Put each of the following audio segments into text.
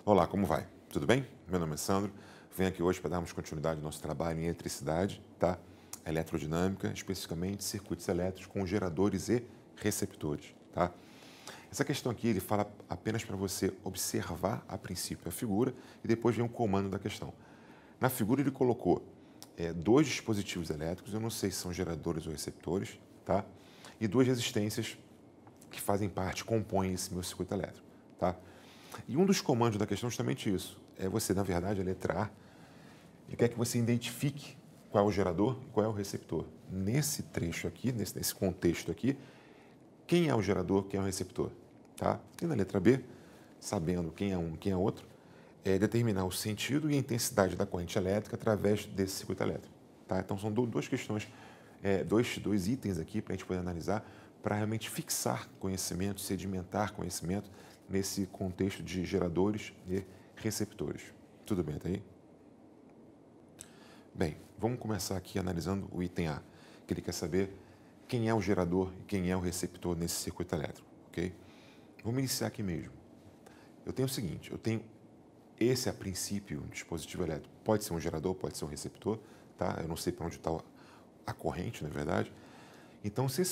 Olá, como vai? Tudo bem? Meu nome é Sandro. Venho aqui hoje para darmos continuidade ao nosso trabalho em eletricidade, tá? Eletrodinâmica, especificamente circuitos elétricos com geradores e receptores, tá? Essa questão aqui, ele fala apenas para você observar a princípio a figura e depois vem o comando da questão. Na figura ele colocou dois dispositivos elétricos, eu não sei se são geradores ou receptores, tá? E duas resistências que fazem parte, compõem esse meu circuito elétrico, tá? E um dos comandos da questão é justamente isso. É você, na verdade, a letra A, ele quer que você identifique qual é o gerador e qual é o receptor. Nesse trecho aqui, nesse contexto aqui, quem é o gerador, quem é o receptor, tá? E na letra B, sabendo quem é um, quem é outro, é determinar o sentido e a intensidade da corrente elétrica através desse circuito elétrico, tá? Então são duas questões, dois itens aqui para a gente poder analisar, para realmente fixar conhecimento, sedimentar conhecimento nesse contexto de geradores e receptores. Tudo bem até aí? Bem, vamos começar aqui analisando o item A, que ele quer saber quem é o gerador e quem é o receptor nesse circuito elétrico, ok? Vamos iniciar aqui mesmo. Eu tenho o seguinte, eu tenho esse, a princípio, um dispositivo elétrico. Pode ser um gerador, pode ser um receptor, tá? Eu não sei para onde está a corrente, na verdade. Então, se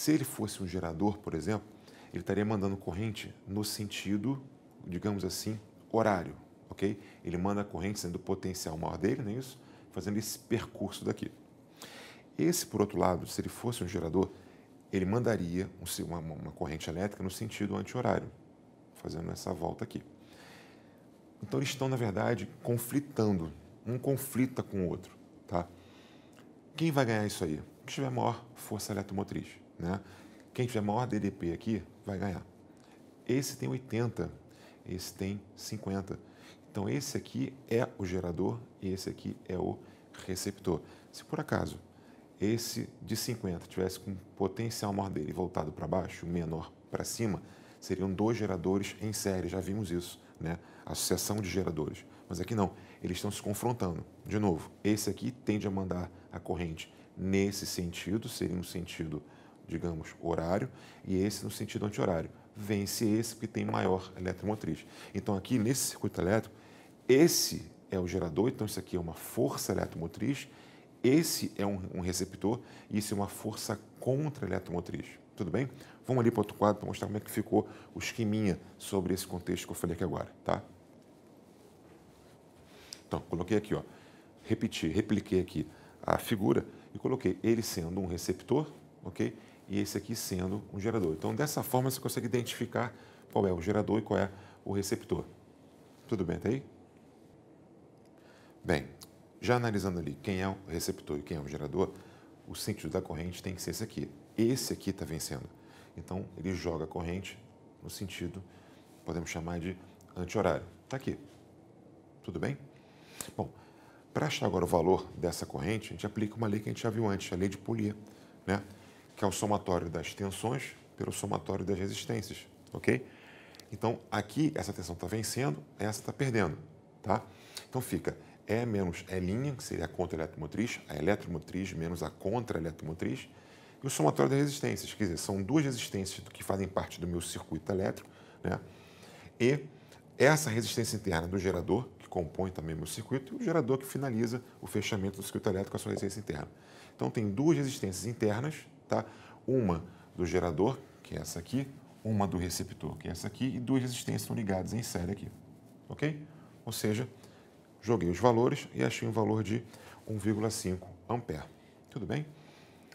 ele fosse um gerador, por exemplo, ele estaria mandando corrente no sentido, digamos assim, horário, ok? Ele manda a corrente sendo o potencial maior dele, não é isso? Fazendo esse percurso daqui. Esse, por outro lado, se ele fosse um gerador, ele mandaria uma corrente elétrica no sentido anti-horário, fazendo essa volta aqui. Então, eles estão, na verdade, conflitando. Um conflita com o outro, tá? Quem vai ganhar isso aí? Quem tiver maior força eletromotriz, né? Quem tiver maior DDP aqui, vai ganhar. Esse tem 80, esse tem 50. Então, esse aqui é o gerador e esse aqui é o receptor. Se por acaso esse de 50 tivesse com o potencial maior dele voltado para baixo, o menor para cima, seriam dois geradores em série, já vimos isso, né? Associação de geradores. Mas aqui não, eles estão se confrontando. De novo, esse aqui tende a mandar a corrente nesse sentido, seria um sentido, digamos, horário, e esse no sentido anti-horário. Vence esse porque tem maior eletromotriz. Então aqui nesse circuito elétrico, esse é o gerador, então isso aqui é uma força eletromotriz, esse é um receptor e isso é uma força contra-eletromotriz. Tudo bem? Vamos ali para outro quadro para mostrar como é que ficou o esqueminha sobre esse contexto que eu falei aqui agora, tá? Então, coloquei aqui, ó, repliquei aqui a figura e coloquei ele sendo um receptor, ok? E esse aqui sendo um gerador. Então, dessa forma, você consegue identificar qual é o gerador e qual é o receptor. Tudo bem até aí? Bem, já analisando ali quem é o receptor e quem é o gerador, o sentido da corrente tem que ser esse aqui. Esse aqui está vencendo. Então, ele joga a corrente no sentido, podemos chamar de anti-horário. Está aqui. Tudo bem? Bom, para achar agora o valor dessa corrente, a gente aplica uma lei que a gente já viu antes, a lei de Poulier, né? Que é o somatório das tensões pelo somatório das resistências, ok? Então, aqui essa tensão está vencendo, essa está perdendo, tá? Então fica E menos E', que seria a contra-eletromotriz, a eletromotriz menos a contra-eletromotriz, e o somatório das resistências, quer dizer, são duas resistências que fazem parte do meu circuito elétrico, né? E essa resistência interna do gerador, que compõe também o meu circuito, e o gerador que finaliza o fechamento do circuito elétrico com a sua resistência interna. Então, tem duas resistências internas, tá? Uma do gerador, que é essa aqui, uma do receptor, que é essa aqui, e duas resistências estão ligadas em série aqui, ok? Ou seja, joguei os valores e achei um valor de 1,5 ampere. Tudo bem?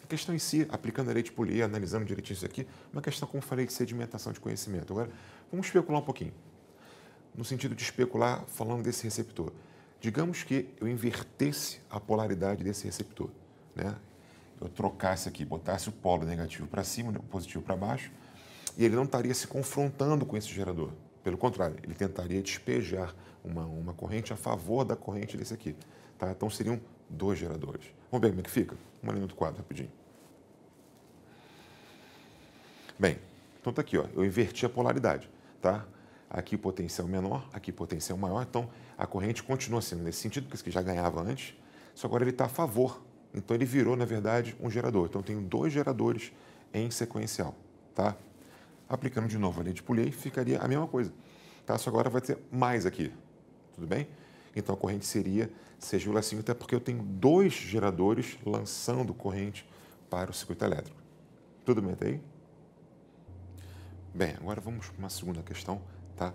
A questão em si, aplicando a lei de Poulier, analisando direitinho isso aqui, uma questão, como falei, de sedimentação de conhecimento. Agora, vamos especular um pouquinho. No sentido de especular, falando desse receptor. Digamos que eu invertesse a polaridade desse receptor, né? Eu trocasse aqui, botasse o polo negativo para cima, o positivo para baixo, e ele não estaria se confrontando com esse gerador. Pelo contrário, ele tentaria despejar uma corrente a favor da corrente desse aqui. Tá? Então seriam dois geradores. Vamos ver como é que fica? Uma linha do quadro, rapidinho. Bem, então está aqui, ó, eu inverti a polaridade. Tá? Aqui potencial menor, aqui potencial maior, então a corrente continua sendo nesse sentido, porque esse que já ganhava antes, só agora ele está a favor. Então ele virou, na verdade, um gerador. Então eu tenho dois geradores em sequencial. Tá? Aplicando de novo a lei de Poulier, ficaria a mesma coisa. tá? Só agora vai ter mais aqui, tudo bem? Então a corrente seria 6,5, até porque eu tenho 2 geradores lançando corrente para o circuito elétrico. Tudo bem até aí? Bem, agora vamos para uma segunda questão, tá?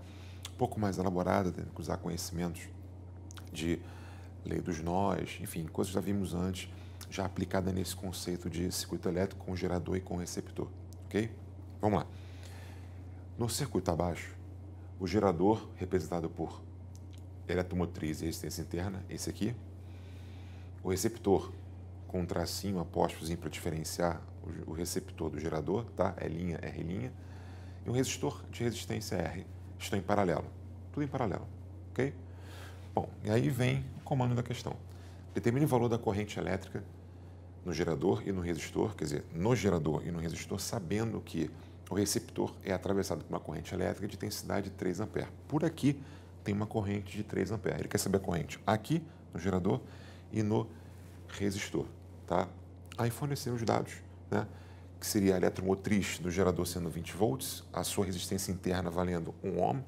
Um pouco mais elaborada, tendo que usar conhecimentos de lei dos nós, enfim, coisas que já vimos antes, já aplicada nesse conceito de circuito elétrico com gerador e com receptor, ok? Vamos lá. No circuito abaixo, o gerador, representado por eletromotriz e resistência interna, esse aqui. O receptor, com um tracinho, apóstrofozinho para diferenciar o receptor do gerador, tá? L', R'. E um resistor de resistência R. Estão em paralelo. Tudo em paralelo, ok? Bom, e aí vem o comando da questão. Determine o valor da corrente elétrica no gerador e no resistor, quer dizer, no gerador e no resistor, sabendo que o receptor é atravessado por uma corrente elétrica de intensidade de 3 A. Por aqui tem uma corrente de 3 A. Ele quer saber a corrente aqui no gerador e no resistor, tá? Aí fornecer os dados, né? Que seria a eletromotriz do gerador sendo 20 volts, a sua resistência interna valendo 1 ohm,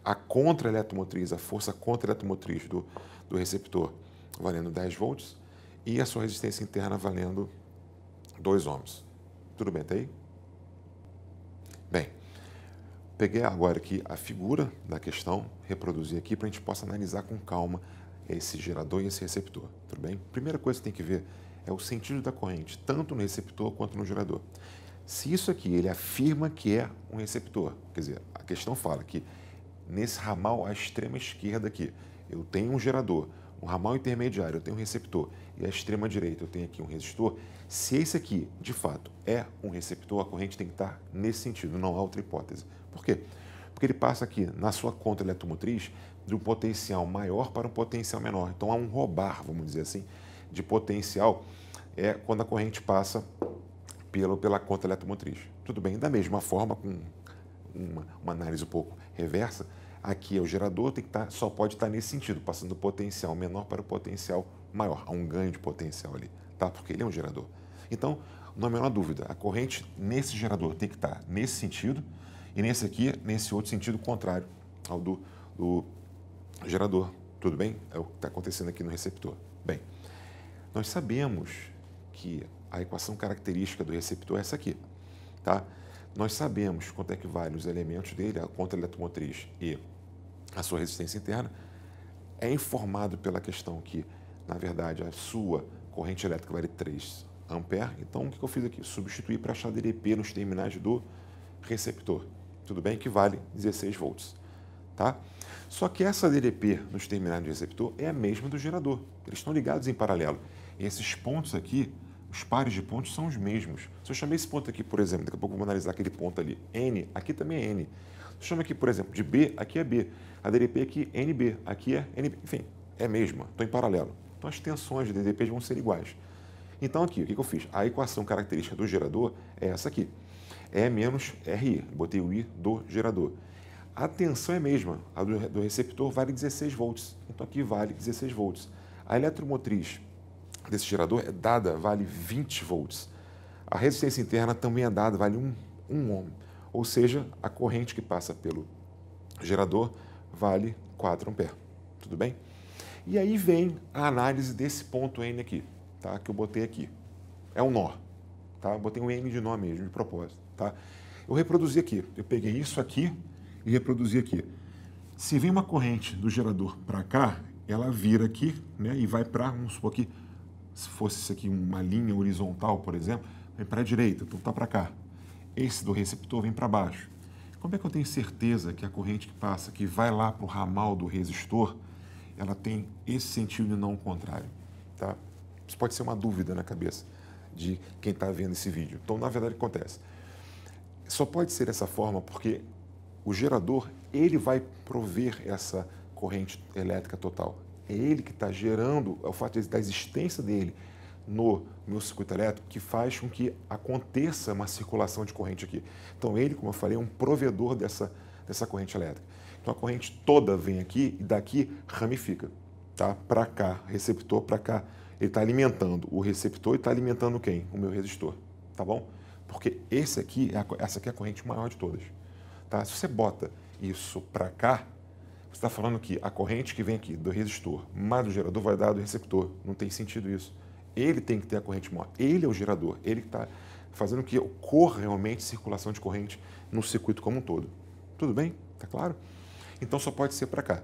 a contra-eletromotriz, a força contra-eletromotriz do receptor valendo 10 volts e a sua resistência interna valendo 2 ohms. Tudo bem até aí? Bem, peguei agora aqui a figura da questão, reproduzi aqui para a gente possa analisar com calma esse gerador e esse receptor, tudo bem? Primeira coisa que tem que ver é o sentido da corrente, tanto no receptor quanto no gerador. Se isso aqui ele afirma que é um receptor, quer dizer, a questão fala que nesse ramal à extrema esquerda aqui, eu tenho um gerador, um ramal intermediário, eu tenho um receptor, e à extrema direita eu tenho aqui um resistor. Se esse aqui, de fato, é um receptor, a corrente tem que estar nesse sentido, não há outra hipótese. Por quê? Porque ele passa aqui, na sua contra-eletromotriz, de um potencial maior para um potencial menor. Então há um roubar, vamos dizer assim, de potencial quando a corrente passa pela contra-eletromotriz. Tudo bem, da mesma forma, com uma análise um pouco reversa, aqui é o gerador, só pode estar nesse sentido, passando do potencial menor para o potencial maior. Há um ganho de potencial ali, tá? Porque ele é um gerador. Então, não há a menor dúvida, a corrente nesse gerador tem que estar nesse sentido e nesse aqui, nesse outro sentido contrário ao do gerador. Tudo bem? É o que está acontecendo aqui no receptor. Bem, nós sabemos que a equação característica do receptor é essa aqui, tá? Nós sabemos quanto é que vale os elementos dele, a contra-eletromotriz e a sua resistência interna. É informado pela questão que, na verdade, a sua corrente elétrica vale 3 A. Então, o que eu fiz aqui? Substituir para achar DDP nos terminais do receptor. Tudo bem? Que vale 16 volts, tá? Só que essa DDP nos terminais do receptor é a mesma do gerador. Eles estão ligados em paralelo. E esses pontos aqui, os pares de pontos são os mesmos. Se eu chamei esse ponto aqui, por exemplo, daqui a pouco eu vou analisar aquele ponto ali, N, aqui também é N. Se eu chamo aqui, por exemplo, de B, aqui é B. A DDP aqui, NB, aqui é NB. Enfim, é a mesma, estão em paralelo. Então as tensões de DDP vão ser iguais. Então aqui, o que eu fiz? A equação característica do gerador é essa aqui. E menos RI, botei o I do gerador. A tensão é a mesma, a do receptor vale 16 volts. Então aqui vale 16 volts. A eletromotriz desse gerador é dada, vale 20 volts. A resistência interna também é dada, vale 1 ohm. Ou seja, a corrente que passa pelo gerador vale 4 A. Tudo bem? E aí vem a análise desse ponto N aqui, tá? Que eu botei aqui. É um nó, tá? Eu botei um N de nó mesmo, de propósito, tá? Eu reproduzi aqui. Eu peguei isso aqui e reproduzi aqui. Se vem uma corrente do gerador para cá, ela vira aqui, né? E vai para, vamos supor aqui, se fosse isso aqui uma linha horizontal, por exemplo, vem para a direita, então está para cá. Esse do receptor vem para baixo. Como é que eu tenho certeza que a corrente que passa, que vai lá para o ramal do resistor, ela tem esse sentido e não o contrário? Tá? Isso pode ser uma dúvida na cabeça de quem está vendo esse vídeo. Então, na verdade, o que acontece? Só pode ser dessa forma porque o gerador, ele vai prover essa corrente elétrica total. É ele que está gerando, é o fato da existência dele no meu circuito elétrico que faz com que aconteça uma circulação de corrente aqui. Então ele, como eu falei, é um provedor dessa corrente elétrica. Então a corrente toda vem aqui e daqui ramifica, tá? Para cá, receptor para cá. Ele está alimentando o receptor e está alimentando quem? O meu resistor, tá bom? Porque essa aqui é a corrente maior de todas. Tá? Se você bota isso para cá, você está falando que a corrente que vem aqui do resistor mais do gerador vai dar do receptor. Não tem sentido isso. Ele tem que ter a corrente maior. Ele é o gerador. Ele que está fazendo que ocorra realmente circulação de corrente no circuito como um todo. Tudo bem? Tá claro? Então só pode ser para cá.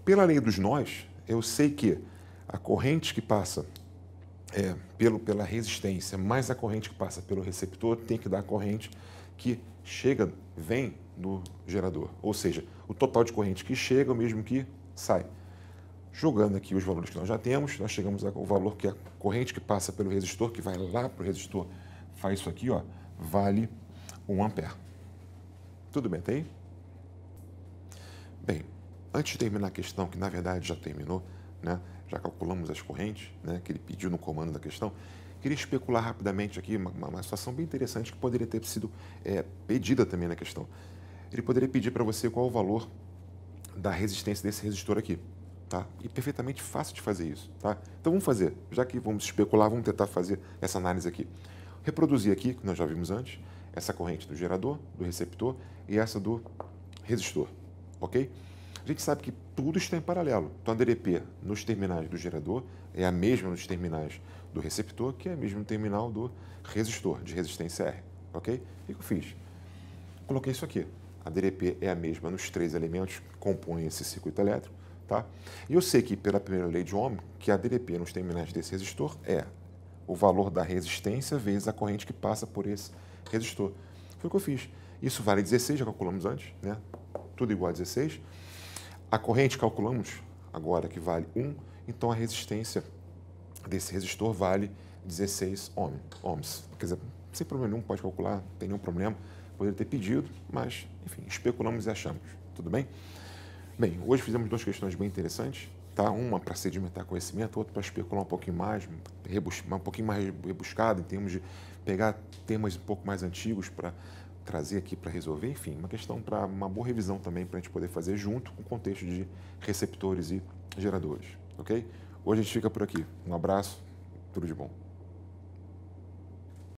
Pela lei dos nós, eu sei que a corrente que passa pela resistência mais a corrente que passa pelo receptor tem que dar a corrente que vem do gerador. Ou seja, o total de corrente que chega é o mesmo que sai. Jogando aqui os valores que nós já temos, nós chegamos ao valor que a corrente que passa pelo resistor, que vai lá para o resistor, faz isso aqui, ó, vale 1 ampere. Tudo bem, tá aí? Bem, antes de terminar a questão, que na verdade já terminou, né? Já calculamos as correntes, né, que ele pediu no comando da questão, queria especular rapidamente aqui uma situação bem interessante que poderia ter sido pedida também na questão. Ele poderia pedir para você qual o valor da resistência desse resistor aqui, tá? E perfeitamente fácil de fazer isso, tá? Então vamos fazer, já que vamos especular, vamos tentar fazer essa análise aqui. Reproduzir aqui, que nós já vimos antes, essa corrente do gerador, do receptor e essa do resistor, ok? A gente sabe que tudo está em paralelo. Então, a DDP nos terminais do gerador é a mesma nos terminais do receptor, que é a mesma no terminal do resistor, de resistência R. Ok? O que eu fiz? Coloquei isso aqui. A DDP é a mesma nos 3 elementos que compõem esse circuito elétrico. Tá? E eu sei que, pela primeira lei de Ohm, que a DDP nos terminais desse resistor é o valor da resistência vezes a corrente que passa por esse resistor. Foi o que eu fiz. Isso vale 16, já calculamos antes, né? Tudo igual a 16. A corrente calculamos agora que vale 1, então a resistência desse resistor vale 16 ohms. Quer dizer, sem problema nenhum, pode calcular, não tem nenhum problema. Poderia ter pedido, mas, enfim, especulamos e achamos. Tudo bem? Bem, hoje fizemos 2 questões bem interessantes, tá? Uma para sedimentar conhecimento, outra para especular um pouquinho mais, um pouquinho mais rebuscado, em termos de pegar temas um pouco mais antigos para trazer aqui para resolver, enfim, uma questão para uma boa revisão também para a gente poder fazer junto com o contexto de receptores e geradores, ok? Hoje a gente fica por aqui. Um abraço, tudo de bom.